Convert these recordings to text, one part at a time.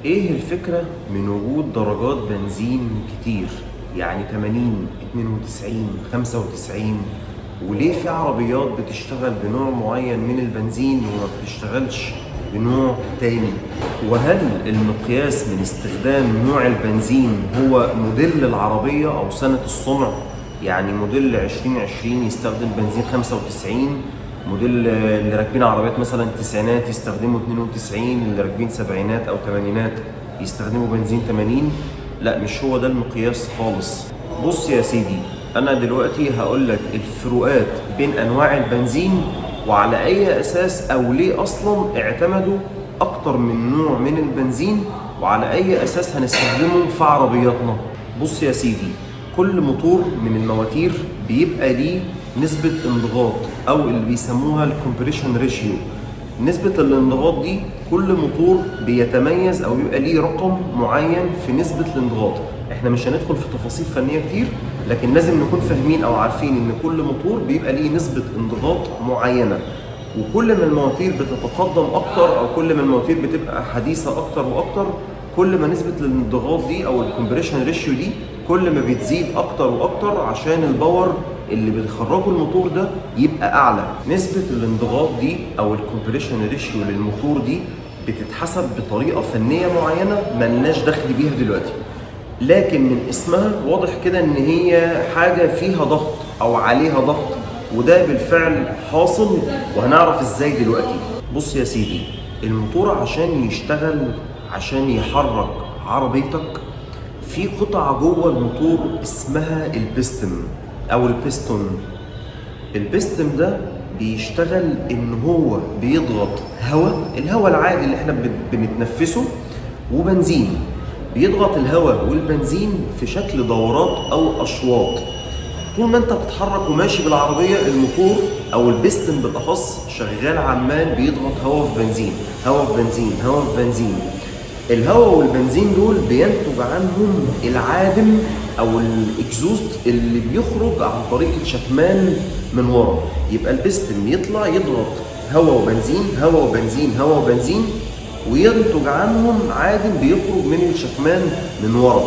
ايه الفكرة من وجود درجات بنزين كتير؟ يعني 80 92 95، وليه في عربيات بتشتغل بنوع معين من البنزين وما بتشتغلش بنوع تاني؟ وهل المقياس من استخدام نوع البنزين هو موديل العربية او سنة الصنع؟ يعني موديل 2020 يستخدم بنزين 95، موديل اللي راكبين عربيات مثلا التسعينات يستخدموا 92، اللي راكبين سبعينات او تمانينات يستخدموا بنزين 80. لا، مش هو ده المقياس خالص. بص يا سيدي، انا دلوقتي هقول لك الفروقات بين انواع البنزين وعلى اي اساس او ليه اصلا اعتمدوا اكتر من نوع من البنزين وعلى اي اساس هنستخدمه في عربياتنا. بص يا سيدي، كل موتور من المواتير بيبقى ليه نسبة انضغاط او اللي بيسموها الكومبريشن ريشيو. نسبة الانضغاط دي كل موتور بيتميز او بيبقى ليه رقم معين في نسبة الانضغاط. احنا مش هندخل في تفاصيل فنية كتير، لكن لازم نكون فاهمين او عارفين ان كل موتور بيبقى ليه نسبة انضغاط معينة. وكل ما المواتير بتتقدم اكتر او كل ما المواتير بتبقى حديثة اكتر واكتر، كل ما نسبة الانضغاط دي او الكومبريشن ريشيو دي كل ما بتزيد اكتر واكتر عشان الباور اللي بيخرجوا الموتور ده يبقى اعلى. نسبة الانضغاط دي او الكومبريشن ريشيو للموتور دي بتتحسب بطريقة فنية معينة ملناش دخل بيها دلوقتي، لكن من اسمها واضح كده ان هي حاجة فيها ضغط او عليها ضغط، وده بالفعل حاصل وهنعرف ازاي دلوقتي. بص يا سيدي، الموتور عشان يشتغل عشان يحرك عربيتك في قطعة جوه الموتور اسمها البستم او البستون. البستم ده بيشتغل ان هو بيضغط الهواء العادي اللي احنا بنتنفسه وبنزين. بيضغط الهواء والبنزين في شكل دورات او اشواط. طول ما انت بتتحرك وماشي بالعربية، الموتور او البستم بالاخص شغال عمال بيضغط هواء في بنزين، هواء في بنزين، هواء في بنزين. الهواء والبنزين دول بينتج عنهم العادم او الاكزوست اللي بيخرج عن طريق الشكمان من ورا. يبقى البستم يطلع يضغط هواء وبنزين، هواء وبنزين، هواء وبنزين، وينتج عنهم عادم بيخرج من الشكمان من ورا.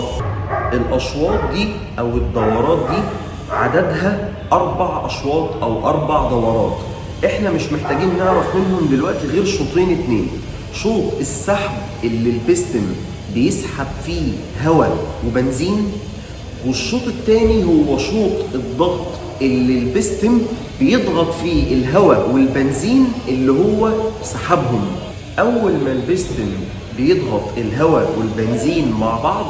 الاشواط دي او الدورات دي عددها 4 اشواط او 4 دورات. احنا مش محتاجين نعرف منهم دلوقتي غير شوطين 2. شوط السحب اللي البستم بيسحب فيه هواء وبنزين، والشوط الثاني هو شوط الضغط اللي البستم بيضغط فيه الهواء والبنزين اللي هو سحبهم. اول ما البستم بيضغط الهواء والبنزين مع بعض،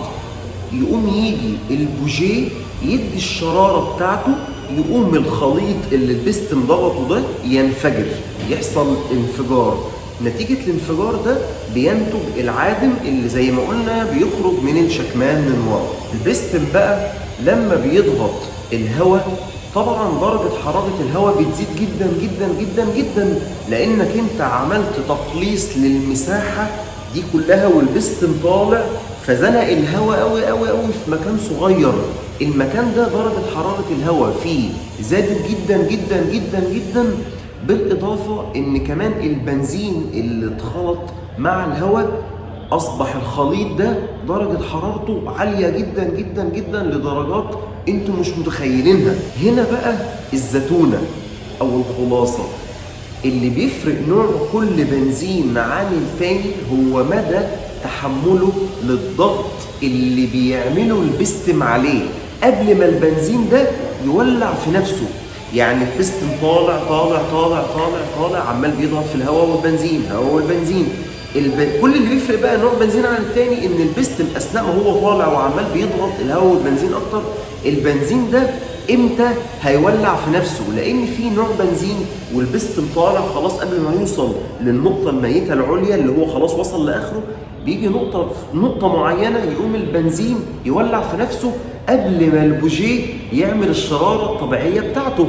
يقوم يجي البوجيه يدي الشرارة بتاعته، يقوم الخليط اللي البستم ضغطه ده ينفجر، يحصل انفجار. نتيجة الانفجار ده بينتج العادم اللي زي ما قلنا بيخرج من الشكمان من ورا. البستم بقى لما بيضغط الهواء، طبعا درجة حرارة الهواء بتزيد جدا جدا جدا جدا، لانك انت عملت تقليص للمساحة دي كلها والبستم طالع، فزنق الهواء قوي قوي قوي في مكان صغير. المكان ده درجة حرارة الهواء فيه زادت جدا جدا جدا جدا، بالإضافة إن كمان البنزين اللي اتخلط مع الهواء أصبح الخليط ده درجة حرارته عالية جدا جدا جدا لدرجات انتم مش متخيلينها. هنا بقى الزتونة أو الخلاصة اللي بيفرق نوع كل بنزين عن التاني هو مدى تحمله للضغط اللي بيعمله البستم عليه قبل ما البنزين ده يولع في نفسه. يعني البستم طالع طالع طالع طالع طالع عمال بيضغط في الهواء والبنزين، هواء والبنزين. كل اللي بيفرق بقى نوع بنزين عن التاني ان البستم اثناء ما هو طالع وعمال بيضغط الهواء والبنزين اكتر، البنزين ده امتى هيولع في نفسه، لان في نوع بنزين والبستم طالع خلاص قبل ما يوصل للنقطه الميته العليا اللي هو خلاص وصل لاخره، بيجي نقطه معينه يقوم البنزين يولع في نفسه قبل ما البوجيه يعمل الشراره الطبيعيه بتاعته.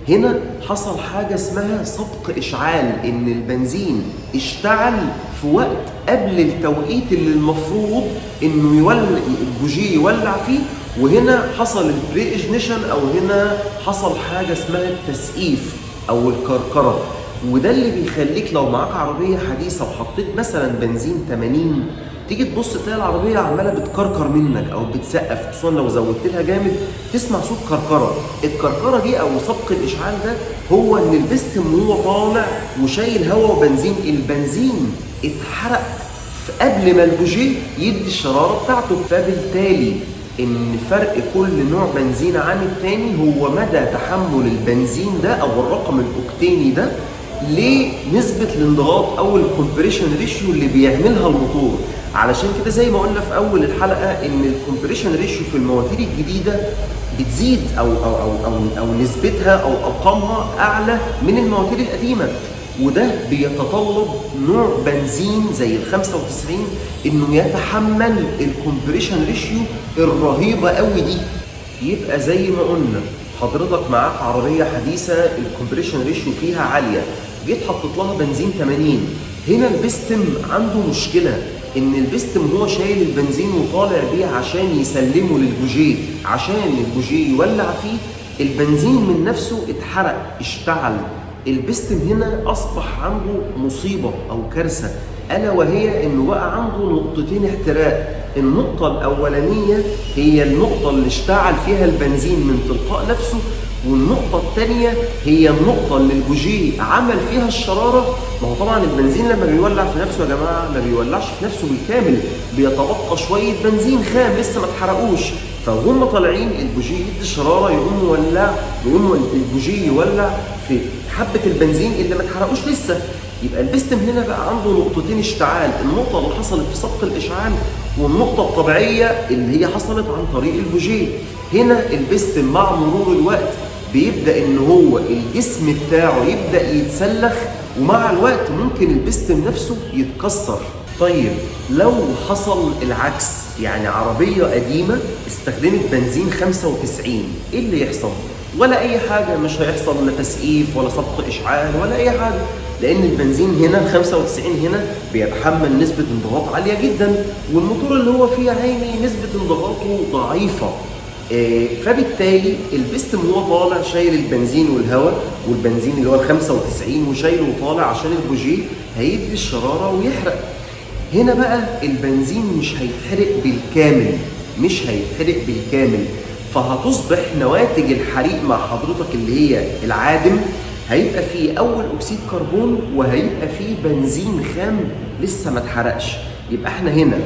هنا حصل حاجه اسمها سبق اشعال، ان البنزين اشتعل في وقت قبل التوقيت اللي المفروض انه البوجيه يولع فيه، وهنا حصل البري اجنيشن او هنا حصل حاجه اسمها التسقيف او الكركره. وده اللي بيخليك لو معاك عربيه حديثه وحطيت مثلا بنزين 80 تيجي تبص تلاقي العربيه عماله بتكركر منك او بتسقف، خصوصا لو زودت لها جامد تسمع صوت كركره. الكركره دي او سبق الاشعال ده هو ان البستم وهو طالع وشايل هواء وبنزين، البنزين اتحرق قبل ما البوجيه يدي الشراره بتاعته. فبالتالي ان فرق كل نوع بنزين عن التاني هو مدى تحمل البنزين ده او الرقم الاوكتيني ده لنسبه الانضغاط او الكومبريشن ريشيو اللي بيعملها الموتور. علشان كده زي ما قلنا في اول الحلقه ان الكومبريشن ريشيو في المواتير الجديده بتزيد او نسبتها او ارقامها اعلى من المواتير القديمه، وده بيتطلب نوع بنزين زي ال 95 انه يتحمل الكومبريشن ريشيو الرهيبه قوي دي. يبقى زي ما قلنا حضرتك معاك عربيه حديثه الكومبريشن ريشيو فيها عاليه، جيت حطيت لها بنزين 80، هنا البستم عنده مشكله ان البستم هو شايل البنزين وطالع بيه عشان يسلمه للبوجيه، عشان البوجيه يولع فيه البنزين من نفسه اتحرق اشتعل. البستم هنا اصبح عنده مصيبه او كارثه، الا وهي انه بقى عنده نقطتين احتراق. النقطه الاولانيه هي النقطه اللي اشتعل فيها البنزين من تلقاء نفسه، والنقطه الثانيه هي النقطه اللي البوجيه عمل فيها الشراره. ما هو طبعا البنزين لما بيولع في نفسه يا جماعه ما بيولعش في نفسه بالكامل، بيتبقى شويه بنزين خام لسه ما اتحرقوش، فهم طالعين البوجيه يدي الشراره يقوم مولع، يقوم البوجيه يولع في حبه البنزين اللي ما اتحرقوش لسه. يبقى البستم هنا بقى عنده نقطتين اشتعال، النقطه اللي حصلت في سبق الاشعال والنقطه الطبيعيه اللي هي حصلت عن طريق البوجيه. هنا البستم مع مرور الوقت بيبدا ان هو الجسم بتاعه يبدا يتسلخ، ومع الوقت ممكن البستم نفسه يتكسر. طيب لو حصل العكس، يعني عربيه قديمه استخدمت بنزين 95، ايه اللي يحصل؟ ولا اي حاجه، مش هيحصل لا تسقيف ولا سبق اشعال ولا اي حاجه، لان البنزين هنا 95 هنا بيتحمل نسبه انضغاط عاليه جدا، والموتور اللي هو فيه عيني نسبه انضغاطه ضعيفه. فبالتالي البستم وهو طالع شايل البنزين والهواء، والبنزين اللي هو ال 95 وشايله وطالع عشان البوجيه هيدي الشراره ويحرق. هنا بقى البنزين مش هيتحرق بالكامل، مش هيتحرق بالكامل، فهتصبح نواتج الحريق مع حضرتك اللي هي العادم هيبقى فيه اول اكسيد كربون وهيبقى فيه بنزين خام لسه ما اتحرقش. يبقى احنا هنا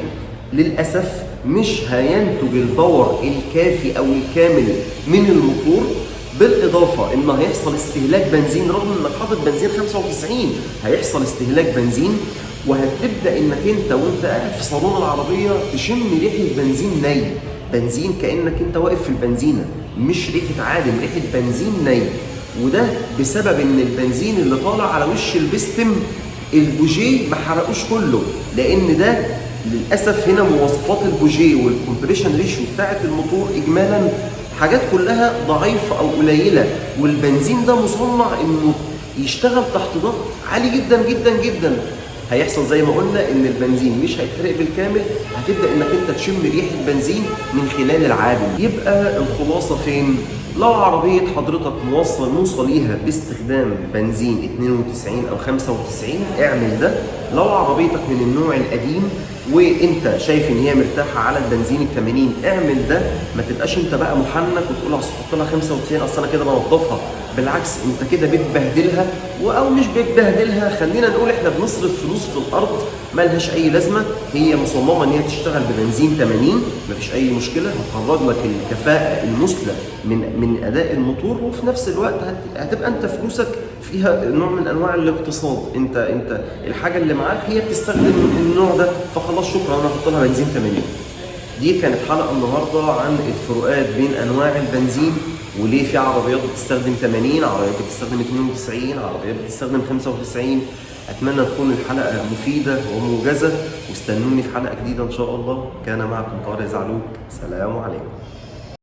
للاسف مش هينتج الباور الكافي او الكامل من الموتور، بالاضافه ان هيحصل استهلاك بنزين رغم انك حاطط بنزين 95 هيحصل استهلاك بنزين، وهتبدا انك انت وانت قاعد في صالون العربيه تشم ريحه بنزين ني، بنزين كانك انت واقف في البنزينه، مش ريحه عادم، ريحه بنزين ني. وده بسبب ان البنزين اللي طالع على وش البستم البوجيه ما حرقوش كله، لان ده للاسف هنا مواصفات البوجيه والكومبريشن ريشيو بتاعه الموتور اجمالا حاجات كلها ضعيفه او قليله، والبنزين ده مصنع انه يشتغل تحت ضغط عالي جدا جدا جدا. هيحصل زي ما قلنا ان البنزين مش هيتحرق بالكامل، هتبدا انك انت تشم ريحه بنزين من خلال العادم. يبقى الخلاصه فين؟ لو عربيه حضرتك موصل ليها باستخدام بنزين 92 او 95 اعمل ده. لو عربيتك من النوع القديم وانت شايف ان هي مرتاحه على البنزين ال 80 اعمل ده. ما تبقاش انت بقى محنك وتقول اصل احط لها 95 اصل انا كده بنضفها، بالعكس انت كده بتبهدلها، او مش بتبهدلها، خلينا نقول احنا بنصرف فلوس في الارض مالهاش اي لازمه. هي مصممه ان هي تشتغل ببنزين 80 مفيش اي مشكله، هتخرج لك الكفاءه المثلى من اداء الموتور، وفي نفس الوقت هتبقى انت فلوسك فيها نوع من انواع الاقتصاد. انت الحاجه اللي معاك هي بتستخدم النوع ده، فخلاص شكرا انا هحط لها بنزين 80. دي كانت حلقه النهارده عن الفروقات بين انواع البنزين، وليه في عربيات بتستخدم 80، عربيات بتستخدم 92، عربيات بتستخدم 95. اتمنى تكون الحلقه مفيده وموجزه، واستنوني في حلقه جديده ان شاء الله. كان معكم طارق زعلوك، سلام عليكم.